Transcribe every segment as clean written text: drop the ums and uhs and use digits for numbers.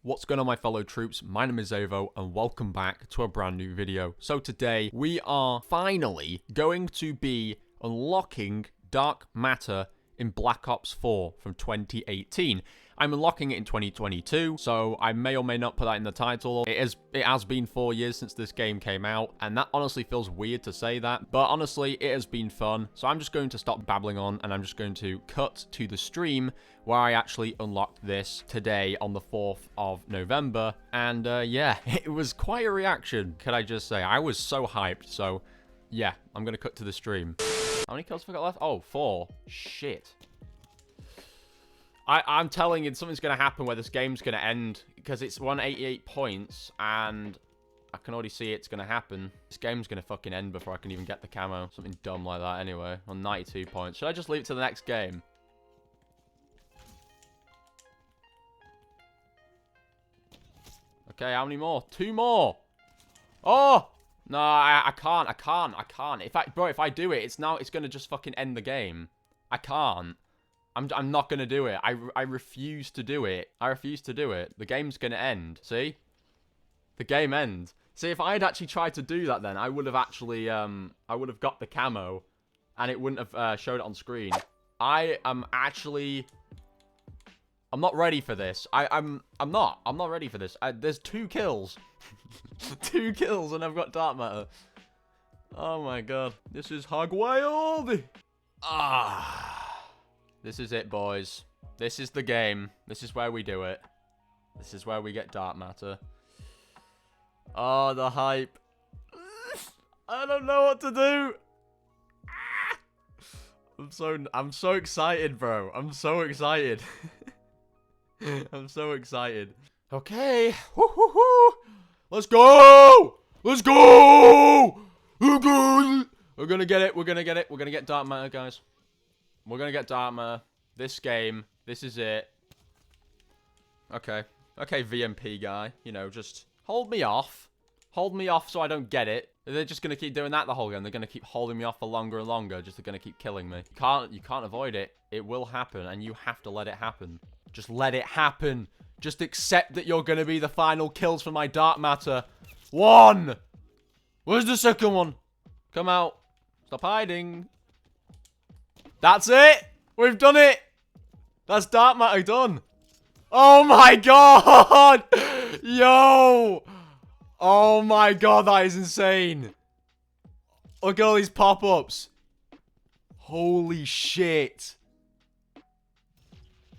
What's going on, my fellow troops? My name is Xavvo and welcome back to a brand new video. So today we are finally going to be unlocking dark matter in Black Ops 4 from 2018. I'm unlocking it in 2022, so I may or may not put that in the title. It has been 4 years since this game came out, and that honestly feels weird to say that, but honestly, it has been fun. So I'm just going to stop babbling on, and I'm just going to cut to the stream where I actually unlocked this today on the 4th of November, and yeah, it was quite a reaction, could I just say. I was so hyped, so yeah, I'm going to cut to the stream. How many kills have I got left? Oh, 4. Shit. I'm telling you, something's going to happen where this game's going to end, because it's 188 points, and I can already see it's going to happen. This game's going to fucking end before I can even get the camo. Something dumb like that anyway, on 92 points. Should I just leave it to the next game? Okay, how many more? 2 more! Oh! No, I can't. If I do it, it's going to just fucking end the game. I can't. I'm not going to do it. I refuse to do it. I refuse to do it. The game's going to end. See? The game ends. See, if I had actually tried to do that then, I would have actually, I would have got the camo, and it wouldn't have showed it on screen. I'm not ready for this. I'm not ready for this. There's 2 kills. 2 kills, and I've got dark matter. Oh my god. This is hog wild. Ah. This is it, boys. This is the game. This is where we do it. This is where we get dark matter. Oh, the hype. I don't know what to do. I'm so excited, bro. I'm so excited. I'm so excited. Okay. Woo-hoo-hoo. Let's go. Let's go. We're gonna get it. We're gonna get it. We're gonna get dark matter, guys. We're gonna get dark matter. This game. This is it. Okay. Okay, VMP guy. You know, just hold me off. Hold me off so I don't get it. They're just gonna keep doing that the whole game. They're gonna keep holding me off for longer and longer. Just they're gonna keep killing me. You can't avoid it. It will happen, and you have to let it happen. Just let it happen. Just accept that you're gonna be the final kills for my dark matter. 1! Where's the second one? Come out. Stop hiding. That's it! We've done it! That's dark matter done. Oh my god! Yo! Oh my god, that is insane. Look at all these pop-ups. Holy shit.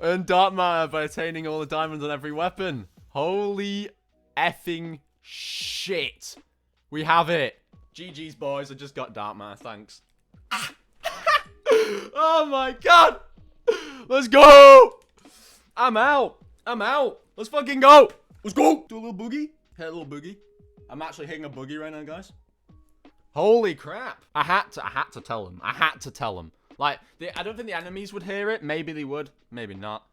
Earn dark matter by attaining all the diamonds on every weapon. Holy effing shit. We have it. GG's, boys. I just got dark matter. Thanks. Oh my god. Let's go. I'm out. I'm out. Let's fucking go. Let's go. Do a little boogie. Hit a little boogie. I'm actually hitting a boogie right now, guys. Holy crap. I had to tell them. I had to tell them. Like, I don't think the enemies would hear it. Maybe they would. Maybe not.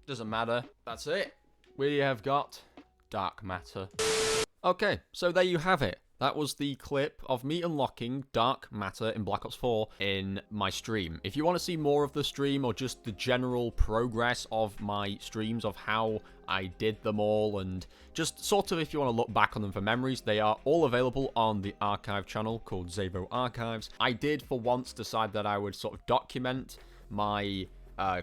Doesn't matter. That's it. We have got dark matter. Okay, so there you have it. That was the clip of me unlocking dark matter in Black Ops 4 in my stream. If you want to see more of the stream or just the general progress of my streams of how I did them all and just sort of if you want to look back on them for memories, they are all available on the archive channel called Xavvo Archives. I did for once decide that I would sort of document my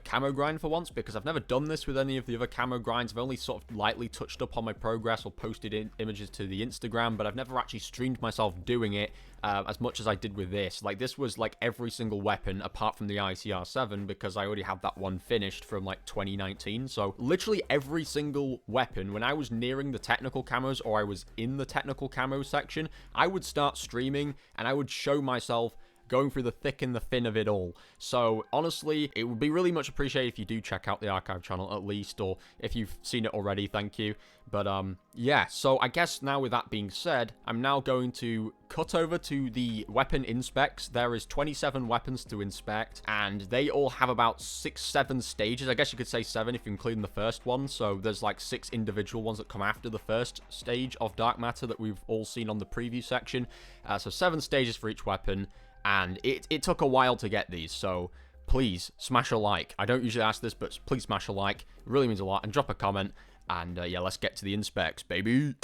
camo grind for once, because I've never done this with any of the other camo grinds. I've only sort of lightly touched up on my progress or posted images to the Instagram, but I've never actually streamed myself doing it as much as I did with this. Like, this was like every single weapon apart from the ICR-7, because I already had that one finished from like 2019. So literally every single weapon, when I was nearing the technical camos or I was in the technical camo section, I would start streaming and I would show myself going through the thick and the thin of it all. So honestly, it would be really much appreciated if you do check out the archive channel at least, or if you've seen it already, thank you. But yeah, so I guess now with that being said, I'm now going to cut over to the weapon inspects. There is 27 weapons to inspect, and they all have about 6-7 stages. I guess you could say 7 if you include the first one. So there's like 6 individual ones that come after the first stage of dark matter that we've all seen on the preview section. So 7 stages for each weapon. And it took a while to get these, so please smash a like. I don't usually ask this, but please smash a like. It really means a lot. And drop a comment. And yeah, let's get to the inspects, baby.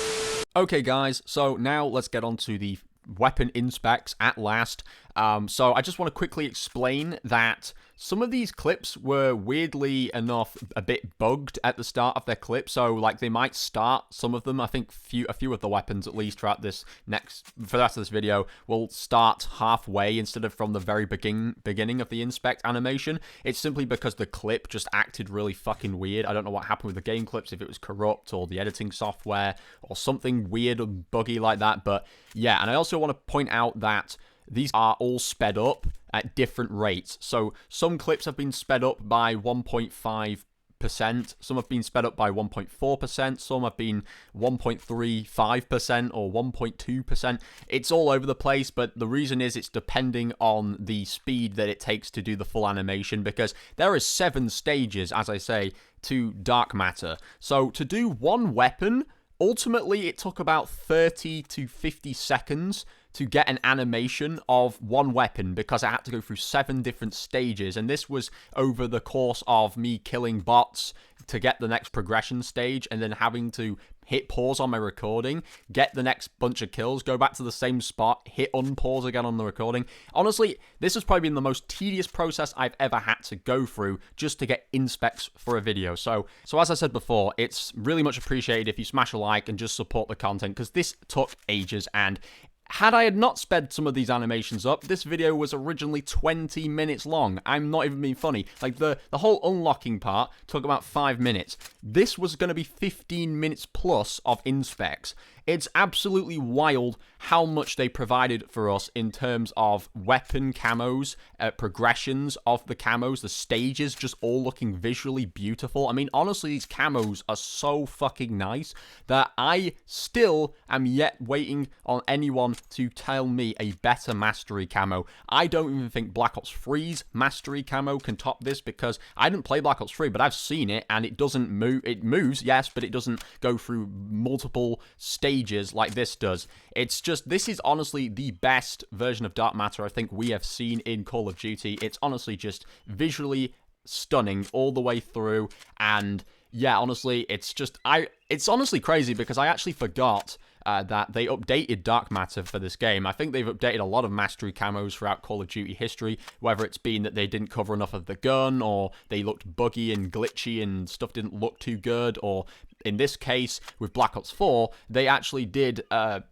Okay, guys, so now let's get on to the weapon inspects at last. So I just want to quickly explain that some of these clips were weirdly enough a bit bugged at the start of their clip. So like they might start, some of them, I think a few of the weapons at least throughout this for the rest of this video will start halfway instead of from the very beginning of the inspect animation. It's simply because the clip just acted really fucking weird. I don't know what happened with the game clips, if it was corrupt or the editing software or something weird or buggy like that. But yeah, and I also want to point out that these are all sped up at different rates. So some clips have been sped up by 1.5%, some have been sped up by 1.4%, some have been 1.35% or 1.2%. It's all over the place, but the reason is it's depending on the speed that it takes to do the full animation, because there are 7 stages, as I say, to dark matter. So to do one weapon, ultimately it took about 30 to 50 seconds to get an animation of one weapon, because I had to go through 7 different stages, and this was over the course of me killing bots to get the next progression stage, and then having to hit pause on my recording, get the next bunch of kills, go back to the same spot, hit unpause again on the recording. Honestly, this has probably been the most tedious process I've ever had to go through just to get inspects for a video. So as I said before, it's really much appreciated if you smash a like and just support the content, because this took ages, and had I not sped some of these animations up, this video was originally 20 minutes long. I'm not even being funny. Like, the whole unlocking part took about 5 minutes. This was going to be 15 minutes plus of inspects. It's absolutely wild how much they provided for us in terms of weapon camos, progressions of the camos, the stages, just all looking visually beautiful. I mean, honestly, these camos are so fucking nice that I still am yet waiting on anyone to tell me a better mastery camo. I don't even think Black Ops 3's mastery camo can top this, because I didn't play Black Ops 3, but I've seen it, and it doesn't move. It moves, yes, but it doesn't go through multiple stages like this does. It's just, this is honestly the best version of dark matter I think we have seen in Call of Duty. It's honestly just visually stunning all the way through, and yeah, honestly, it's honestly crazy, because I actually forgot that they updated dark matter for this game. I think they've updated a lot of mastery camos throughout Call of Duty history, whether it's been that they didn't cover enough of the gun, or they looked buggy and glitchy and stuff didn't look too good, or in this case, with Black Ops 4, they actually did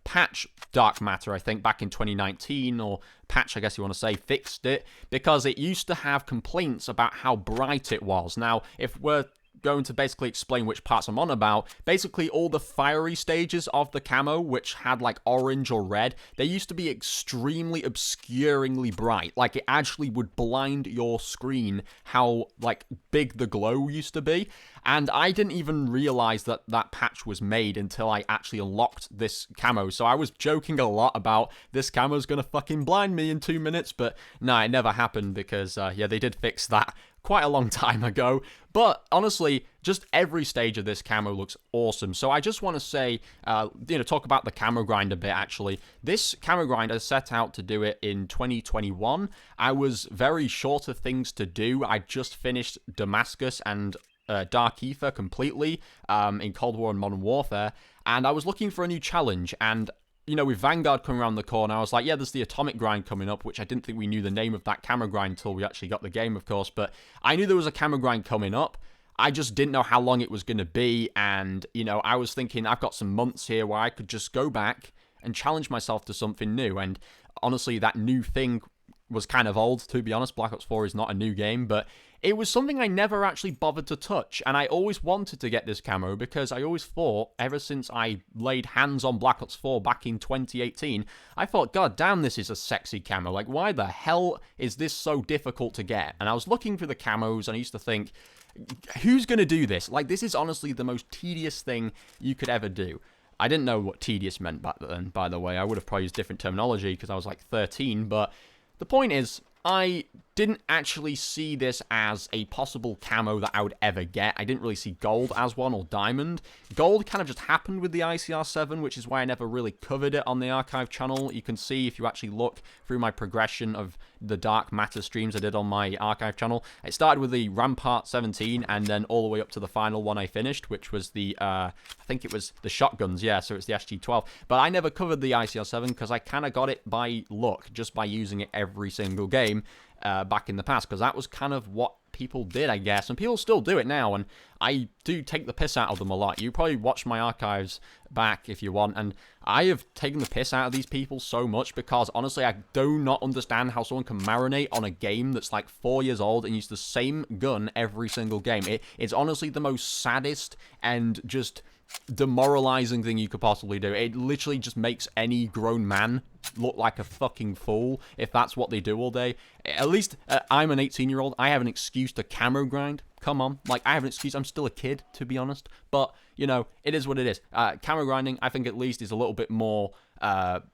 patch dark matter, I think, back in 2019, or patch, I guess you want to say, fixed it, because it used to have complaints about how bright it was. Now, if we're going to basically explain which parts I'm on about, basically all the fiery stages of the camo, which had like orange or red, they used to be extremely obscuringly bright. Like, it actually would blind your screen how like big the glow used to be. And I didn't even realize that that patch was made until I actually unlocked this camo. So I was joking a lot about this camo's gonna fucking blind me in 2 minutes, but no, it never happened, because yeah, they did fix that quite a long time ago. But honestly, just every stage of this camo looks awesome. So I just want to say, talk about the camo grind a bit, actually. This camo grind, I set out to do it in 2021. I was very short of things to do. I just finished Damascus and Dark Ether completely in Cold War and Modern Warfare, and I was looking for a new challenge, and you know, with Vanguard coming around the corner, I was like, yeah, there's the Atomic Grind coming up, which I didn't think we knew the name of that camo grind until we actually got the game, of course, but I knew there was a camo grind coming up. I just didn't know how long it was going to be, and, you know, I was thinking I've got some months here where I could just go back and challenge myself to something new, and honestly, that new thing was kind of old, to be honest. Black Ops 4 is not a new game, but it was something I never actually bothered to touch, and I always wanted to get this camo because I always thought, ever since I laid hands on Black Ops 4 back in 2018, I thought, god damn, this is a sexy camo. Like, why the hell is this so difficult to get? And I was looking for the camos, and I used to think, who's going to do this? Like, this is honestly the most tedious thing you could ever do. I didn't know what tedious meant back then, by the way. I would have probably used different terminology because I was like 13, but the point is, I didn't actually see this as a possible camo that I would ever get. I didn't really see gold as one or diamond. Gold kind of just happened with the ICR7, which is why I never really covered it on the archive channel. You can see if you actually look through my progression of the Dark Matter streams I did on my archive channel. It started with the Rampart 17 and then all the way up to the final one I finished, which was the, I think it was the shotguns, yeah, so it's the SG-12. But I never covered the ICR7 because I kind of got it by luck, just by using it every single game. Back in the past, because that was kind of what people did, I guess, and people still do it now, and I do take the piss out of them a lot. You probably watch my archives back if you want, and I have taken the piss out of these people so much because, honestly, I do not understand how someone can marinate on a game that's like 4 years old and use the same gun every single game. It's honestly the most saddest and just demoralizing thing you could possibly do. It literally just makes any grown man look like a fucking fool if that's what they do all day. At least I'm an 18-year-old. I have an excuse to camo grind. Come on. Like, I have an excuse. I'm still a kid, to be honest. But, you know, it is what it is. Camo grinding, I think, at least is a little bit more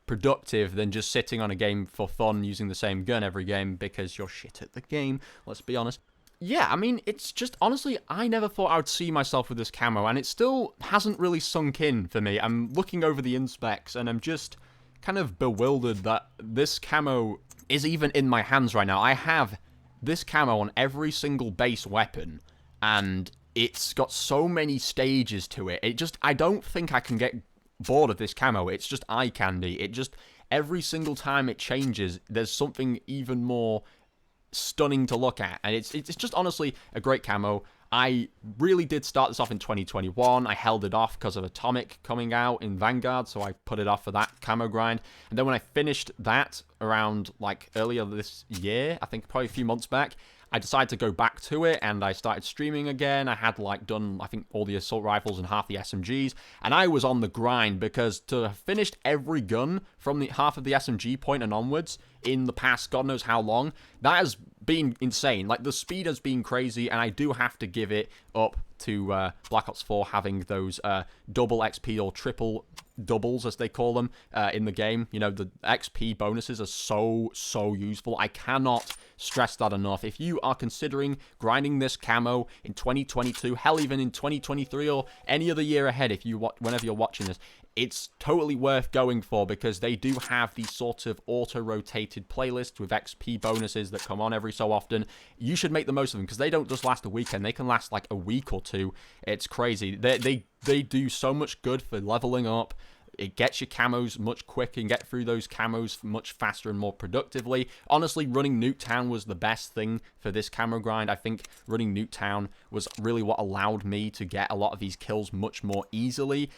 productive than just sitting on a game for fun using the same gun every game because you're shit at the game. Let's be honest. Yeah, I mean, it's just, honestly, I never thought I would see myself with this camo, and it still hasn't really sunk in for me. I'm looking over the inspecs, and I'm just kind of bewildered that this camo is even in my hands right now. I have this camo on every single base weapon, and it's got so many stages to it. I don't think I can get bored of this camo. It's just eye candy. It just, every single time it changes, there's something even more stunning to look at, and it's just honestly a great camo. I really did start this off in 2021. I held it off because of Atomic coming out in Vanguard, so I put it off for that camo grind. And then when I finished that around like earlier this year, I think probably a few months back, I decided to go back to it, and I started streaming again. I had like done, I think, all the assault rifles and half the SMGs, and I was on the grind because to have finished every gun from the half of the SMG point and onwards in the past God knows how long, that has been insane. Like, the speed has been crazy, and I do have to give it up to Black Ops 4 having those double XP or triple doubles, as they call them, in the game. You know, the XP bonuses are so useful. I cannot stress that enough. If you are considering grinding this camo in 2022, hell, even in 2023 or any other year ahead, whenever you're watching this, it's totally worth going for because they do have these sort of auto-rotated playlists with XP bonuses that come on every so often. You should make the most of them because they don't just last a weekend. They can last like a week or two. It's crazy. They do so much good for leveling up. It gets your camos much quicker and get through those camos much faster and more productively. Honestly, running Nuketown was the best thing for this camo grind. I think running Nuketown was really what allowed me to get a lot of these kills much more easily.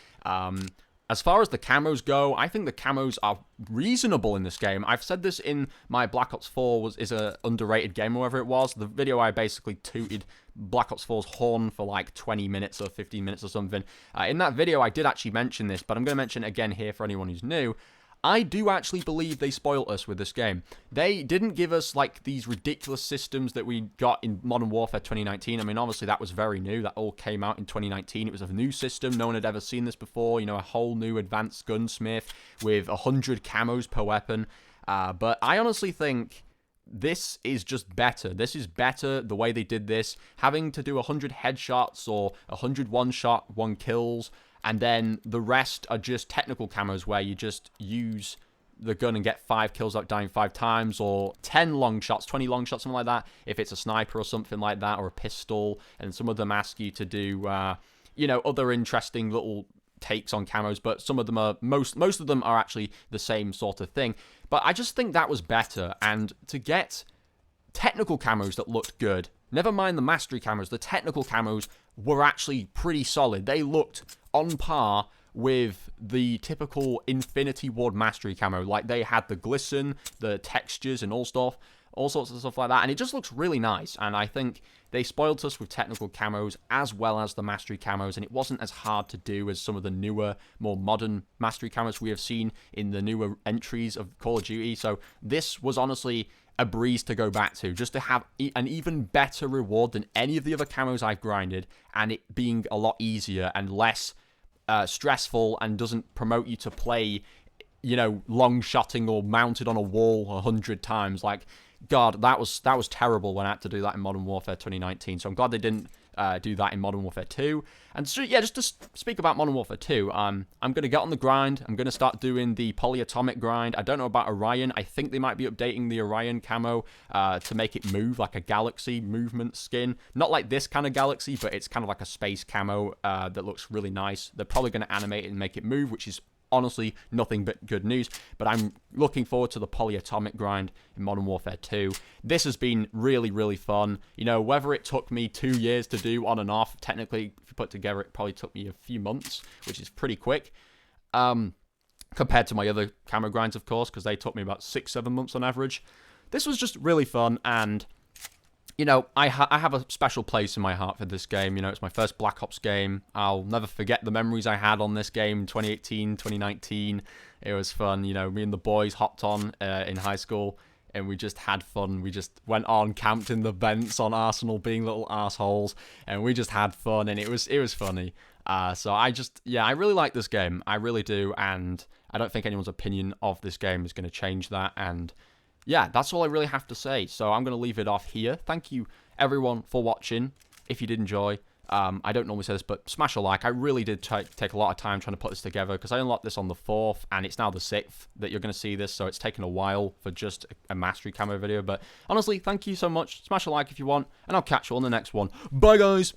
As far as the camos go, I think the camos are reasonable in this game. I've said this in my Black Ops 4 is a underrated game, or whatever it was. The video I basically tooted Black Ops 4's horn for like 20 minutes or 15 minutes or something. In that video, I did actually mention this, but I'm going to mention it again here for anyone who's new. I do actually believe they spoiled us with this game. They didn't give us, like, these ridiculous systems that we got in Modern Warfare 2019. I mean, obviously, that was very new. That all came out in 2019. It was a new system. No one had ever seen this before. You know, a whole new advanced gunsmith with 100 camos per weapon. But I honestly think this is just better. This is better the way they did this. Having to do 100 headshots or 100 one-shot, one kills, and then the rest are just technical camos where you just use the gun and get 5 kills without dying 5 times, or 10 long shots, 20 long shots, something like that, if it's a sniper or something like that, or a pistol. And some of them ask you to do, you know, other interesting little takes on camos, but some of them are, most of them are actually the same sort of thing. But I just think that was better, and to get technical camos that looked good, never mind the mastery camos, the technical camos were actually pretty solid. They looked on par with the typical Infinity Ward mastery camo. Like, they had the glisten, the textures, and all sorts of stuff like that, and it just looks really nice. And I think they spoiled us with technical camos as well as the mastery camos, and it wasn't as hard to do as some of the newer, more modern mastery camos we have seen in the newer entries of Call of Duty. So this was honestly a breeze to go back to, just to have an even better reward than any of the other camos I've grinded, and it being a lot easier and less stressful, and doesn't promote you to play, you know, long shotting or mounted on a wall 100 times. Like, God, that was terrible when I had to do that in Modern Warfare 2019. So I'm glad they didn't do that in Modern Warfare 2. And so, yeah, just to speak about Modern Warfare 2, I'm going to get on the grind. I'm going to start doing the polyatomic grind. I don't know about Orion. I think they might be updating the Orion camo to make it move like a galaxy movement skin. Not like this kind of galaxy, but it's kind of like a space camo that looks really nice. They're probably going to animate it and make it move, which is honestly nothing but good news. But I'm looking forward to the polyatomic grind in Modern Warfare 2. This has been really, really fun. You know, whether it took me 2 years to do on and off, technically, if you put together, it probably took me a few months, which is pretty quick. Compared to my other camo grinds, of course, because they took me about 6-7 months on average. This was just really fun, and you know, I have a special place in my heart for this game. You know, it's my first Black Ops game. I'll never forget the memories I had on this game in 2018, 2019. It was fun. You know, me and the boys hopped on in high school, and we just had fun. We just went on, camped in the vents on Arsenal, being little assholes, and we just had fun, and it was funny. So I really like this game. I really do, and I don't think anyone's opinion of this game is going to change that, and yeah, that's all I really have to say. So I'm going to leave it off here. Thank you, everyone, for watching. If you did enjoy, I don't normally say this, but smash a like. I really did take a lot of time trying to put this together because I unlocked this on the 4th, and it's now the 6th that you're going to see this, so it's taken a while for just a mastery camo video. But honestly, thank you so much. Smash a like if you want, and I'll catch you on the next one. Bye, guys!